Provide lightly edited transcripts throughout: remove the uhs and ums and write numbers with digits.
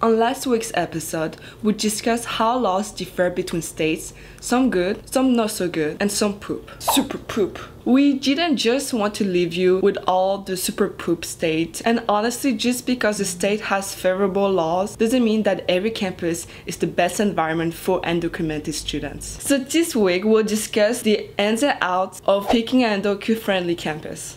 On last week's episode, we discussed how laws differ between states, some good, some not so good, and some poop. Super poop. We didn't just want to leave you with all the super poop states, and honestly, just because a state has favorable laws doesn't mean that every campus is the best environment for undocumented students. So this week, we'll discuss the ins and outs of picking an Undocu-friendly campus.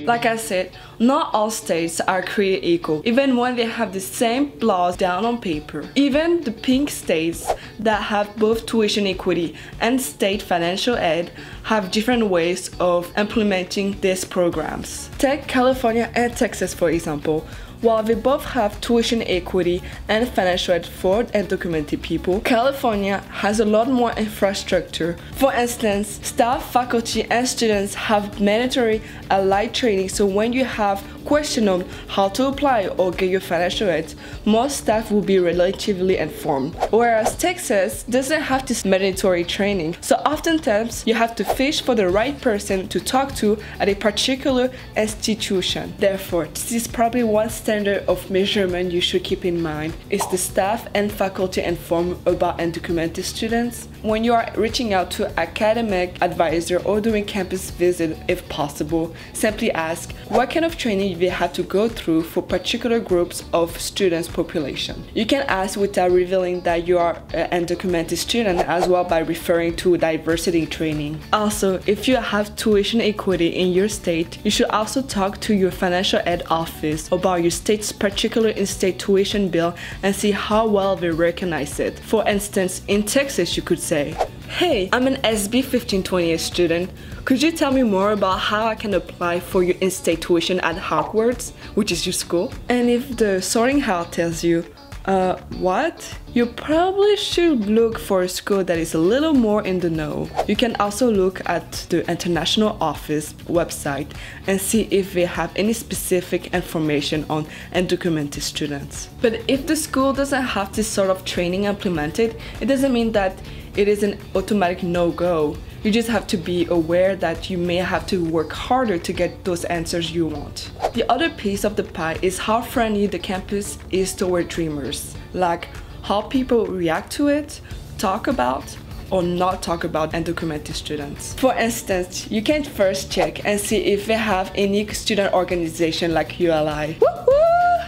Like I said, not all states are created equal, even when they have the same laws down on paper. Even the pink states that have both tuition equity and state financial aid have different ways of implementing these programs. Take California and Texas, for example. While they both have tuition equity and financial aid for undocumented people, California has a lot more infrastructure. For instance, staff, faculty, and students have mandatory allied training, so when you have questions on how to apply or get your financial aid, most staff will be relatively informed. Whereas Texas doesn't have this mandatory training, so oftentimes you have to fish for the right person to talk to at a particular institution. Therefore, this is probably one standard of measurement you should keep in mind. Is the staff and faculty informed about undocumented students? When you are reaching out to academic advisor or doing campus visit, if possible, simply ask what kind of training they have to go through for particular groups of students population. You can ask without revealing that you are an undocumented student as well by referring to diversity training. Also, if you have tuition equity in your state, you should also talk to your financial aid office about your state's particular in-state tuition bill and see how well they recognize it. For instance, in Texas, you could say, "Hey, I'm an SB 1528 student. Could you tell me more about how I can apply for your in-state tuition at Hogwarts, which is your school?" And if the sorting hat tells you, what? You probably should look for a school that is a little more in the know. You can also look at the International Office website and see if they have any specific information on undocumented students. But if the school doesn't have this sort of training implemented, it doesn't mean that it is an automatic no-go. You just have to be aware that you may have to work harder to get those answers you want. The other piece of the pie is how friendly the campus is toward dreamers, like how people react to it, talk about, or not talk about undocumented students. For instance, you can first check and see if they have any student organization like ULI,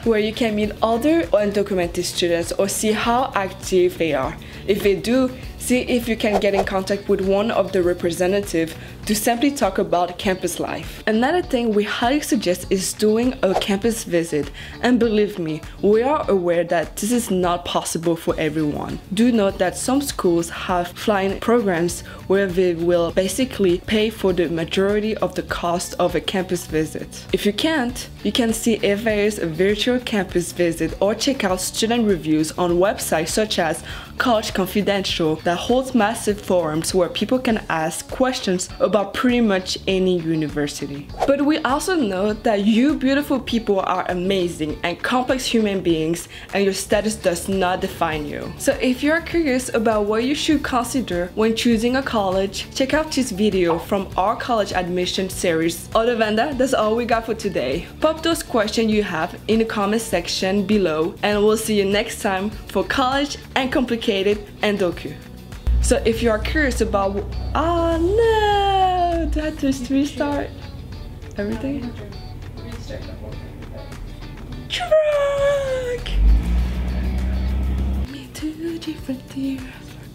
where you can meet other undocumented students or see how active they are. If they do, see if you can get in contact with one of the representatives to simply talk about campus life. Another thing we highly suggest is doing a campus visit, and believe me, we are aware that this is not possible for everyone. Do note that some schools have flying programs where they will basically pay for the majority of the cost of a campus visit. If you can't, you can see if there is a virtual campus visit or check out student reviews on websites such as College Confidential that holds massive forums where people can ask questions about pretty much any university. But we also know that you beautiful people are amazing and complex human beings, and your status does not define you. So if you're curious about what you should consider when choosing a college, check out this video from our college admission series. Other than that, that's all we got for today. Pop those questions you have in the comment section below, and we'll see you next time for College Uncomplicated and Docu. So if you are curious about oh no, do I have to restart everything? Restart the whole thing. Drunk! Me too different years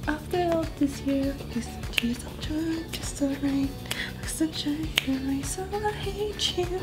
after all this year. This tears I'm trying just to rain like sunshine and rain, so I hate you.